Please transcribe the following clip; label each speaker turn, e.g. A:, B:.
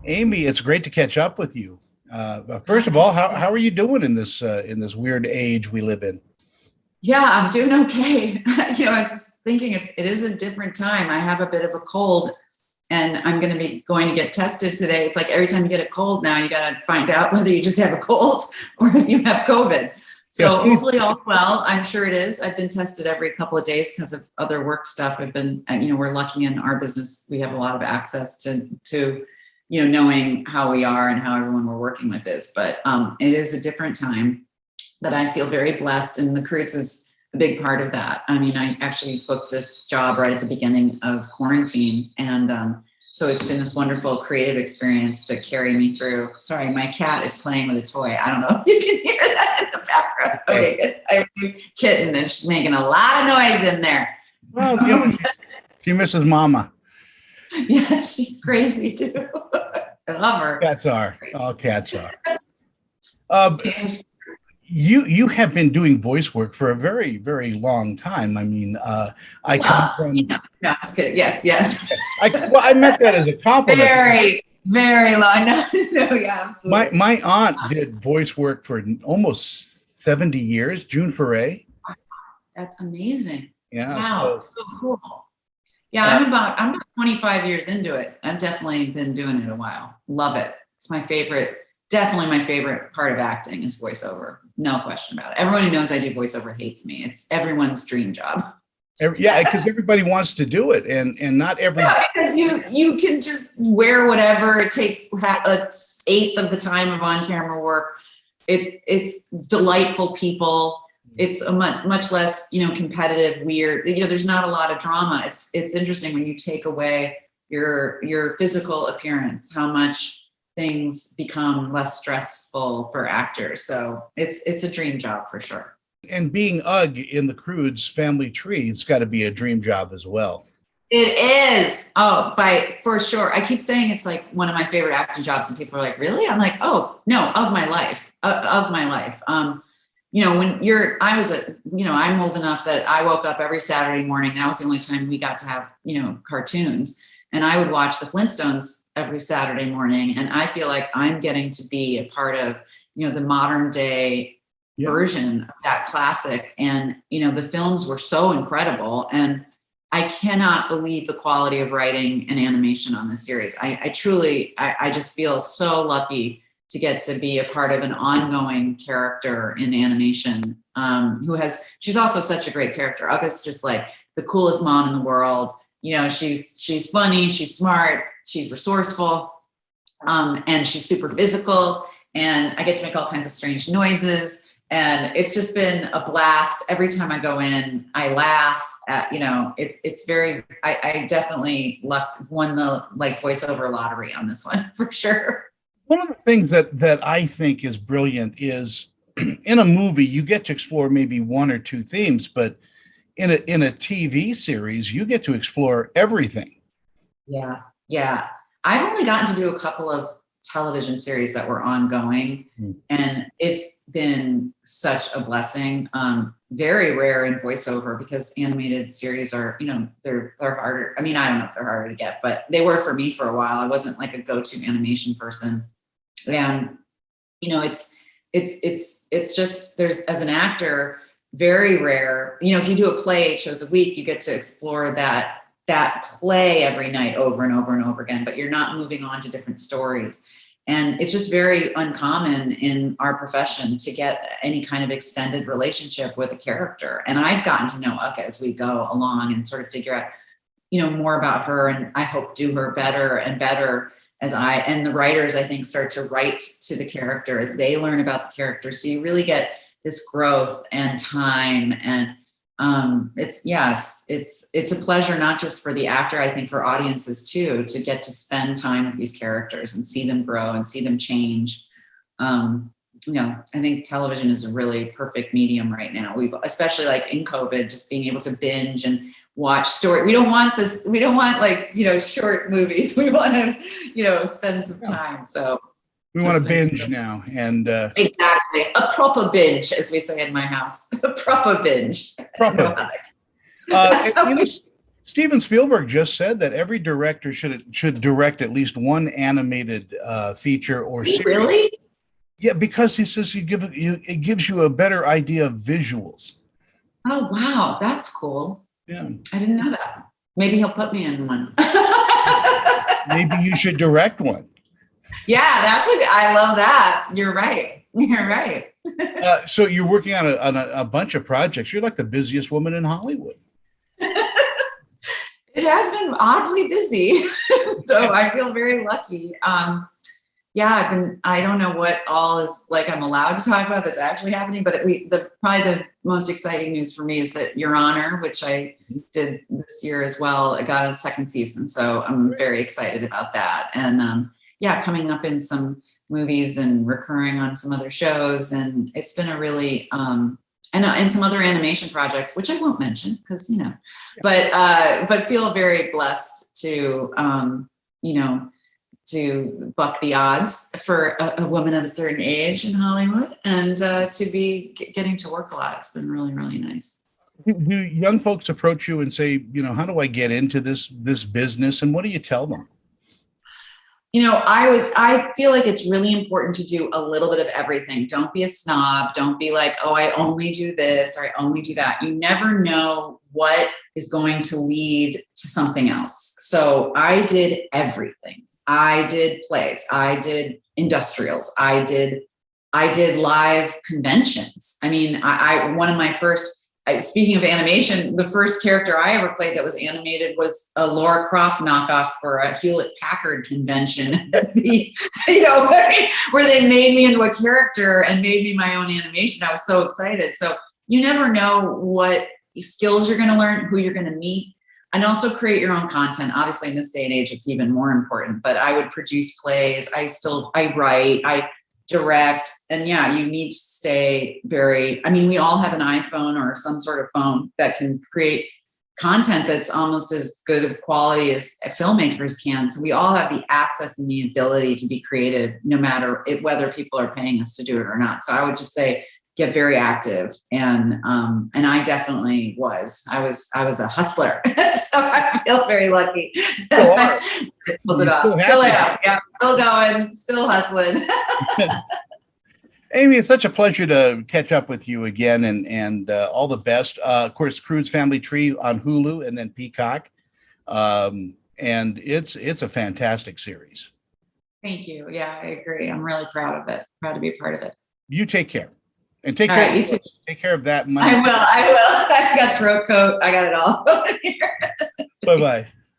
A: Amy, it's great to catch up with you. First of all, how are you doing in this weird age we live in?
B: Yeah, I'm doing okay. I was just thinking it is a different time. I have a bit of a cold and I'm going to be going to get tested today. It's like every time you get a cold now, you got to find out whether you just have a cold or if you have COVID.
A: Yes.
B: So hopefully all well. I'm sure it is. I've been tested every couple of days because of other work stuff. I've been, we're lucky in our business. We have a lot of access to knowing how we are and how everyone we're working with is. But it is a different time that I feel very blessed. And the Croods is a big part of that. I mean, I actually booked this job right at the beginning of quarantine. And so it's been this wonderful creative experience to carry me through. Sorry, my cat is playing with a toy. I don't know if you can hear that in the background. Okay, good. I have a kitten and she's making a lot of noise in there.
A: Well, she misses mama.
B: Yeah, she's crazy too. I love her.
A: Cats are. All cats are. You have been doing voice work for a very, very long time. I mean, come from.
B: No, I'm just kidding. Yes.
A: I meant that as a compliment.
B: Very, very long. No, yeah, absolutely.
A: My aunt did voice work for almost 70 years. June Foray.
B: That's amazing.
A: Yeah.
B: Wow, so cool. Yeah, I'm about 25 years into it. I've definitely been doing it a while. Love it. It's my favorite. Definitely my favorite part of acting is voiceover. No question about it. Everyone who knows I do voiceover hates me. It's everyone's dream job.
A: Yeah, because everybody wants to do it, and not every.
B: Yeah, because you can just wear whatever. It takes an eighth of the time of on-camera work. It's delightful people. It's a much less competitive, weird. There's not a lot of drama. It's interesting when you take away your physical appearance, how much things become less stressful for actors. So it's a dream job for sure.
A: And being Ugg in the Croods family tree, it's got to be a dream job as well.
B: It is. Oh, for sure. I keep saying it's like one of my favorite acting jobs, and people are like, "Really?" I'm like, "Oh no, of my life, of my life." I'm old enough that I woke up every Saturday morning. That was the only time we got to have cartoons, and I would watch the Flintstones every Saturday morning, and I feel like I'm getting to be a part of the modern day version of that classic. And the films were so incredible, and I cannot believe the quality of writing and animation on this series. I truly just feel so lucky to get to be a part of an ongoing character in animation. She's also such a great character. August's just like the coolest mom in the world. She's funny, she's smart, she's resourceful, and she's super physical. And I get to make all kinds of strange noises. And it's just been a blast. Every time I go in, I laugh. It's very. I definitely won the voiceover lottery on this one for sure.
A: One of the things that I think is brilliant is in a movie you get to explore maybe one or two themes, but in a TV series you get to explore everything.
B: Yeah. I've only gotten to do a couple of television series that were ongoing, and it's been such a blessing. Very rare in voiceover because animated series are, they're harder. I mean, I don't know if they're harder to get, but they were for me for a while. I wasn't like a go-to animation person, and it's just there's as an actor very rare. If you do a play 8 shows a week, you get to explore that play every night over and over and over again, but you're not moving on to different stories. And it's just very uncommon in our profession to get any kind of extended relationship with a character. And I've gotten to know Uka as we go along and sort of figure out, more about her. And I hope do her better and better and the writers, I think, start to write to the character as they learn about the character. So you really get this growth and time, and it's a pleasure, not just for the actor, I think for audiences too, to get to spend time with these characters and see them grow and see them change. I think television is a really perfect medium right now. Especially like in COVID, just being able to binge and watch story. We don't want short movies. We want to, spend some time. So
A: we want to binge now, and
B: exactly a proper binge, as we say in my house. A proper binge.
A: Proper. Steven Spielberg just said that every director should direct at least one animated feature or series.
B: Really?
A: Yeah, because he says it gives you a better idea of visuals.
B: Oh, wow. That's cool.
A: Yeah.
B: I didn't know that. Maybe he'll put me in one.
A: Maybe you should direct one.
B: Yeah, I love that. You're right. You're right.
A: So you're working on a bunch of projects. You're like the busiest woman in Hollywood.
B: It has been oddly busy. So I feel very lucky. Yeah, I don't know what all is like I'm allowed to talk about that's actually happening, but probably the most exciting news for me is that Your Honor, which I did this year as well, I got a second season. So I'm very excited about that. And yeah, coming up in some movies and recurring on some other shows. And it's been a really, and some other animation projects, which I won't mention because, but feel very blessed to, to buck the odds for a woman of a certain age in Hollywood and to be getting to work a lot. It's been really, really nice.
A: Do young folks approach you and say, how do I get into this business? And what do you tell them?
B: I feel like it's really important to do a little bit of everything. Don't be a snob. Don't be like, oh, I only do this or I only do that. You never know what is going to lead to something else. So I did everything. I did plays. I did industrials. I did live conventions. I mean, one of my first, speaking of animation, the first character I ever played that was animated was a Laura Croft knockoff for a Hewlett Packard convention, where they made me into a character and made me my own animation. I was so excited. So you never know what skills you're going to learn, who you're going to meet, and also create your own content. Obviously, in this day and age, it's even more important. But I would produce plays. I write. I direct, and yeah, you need to stay we all have an iPhone or some sort of phone that can create content that's almost as good of quality as filmmakers can. So we all have the access and the ability to be creative, no matter whether people are paying us to do it or not. So I would just say, get very active. And I definitely was. I was a hustler. So I feel very lucky. Pulled it off. Still am. Yeah, still going, still hustling.
A: Amy, it's such a pleasure to catch up with you again, and all the best. Of course, Croods Family Tree on Hulu and then Peacock. And it's a fantastic series.
B: Thank you. Yeah, I agree. I'm really proud of it. Proud to be a part of it.
A: You take care. And take care.
B: Right,
A: take care of that money.
B: I will. I got throat coat. I got it all.
A: Bye-bye.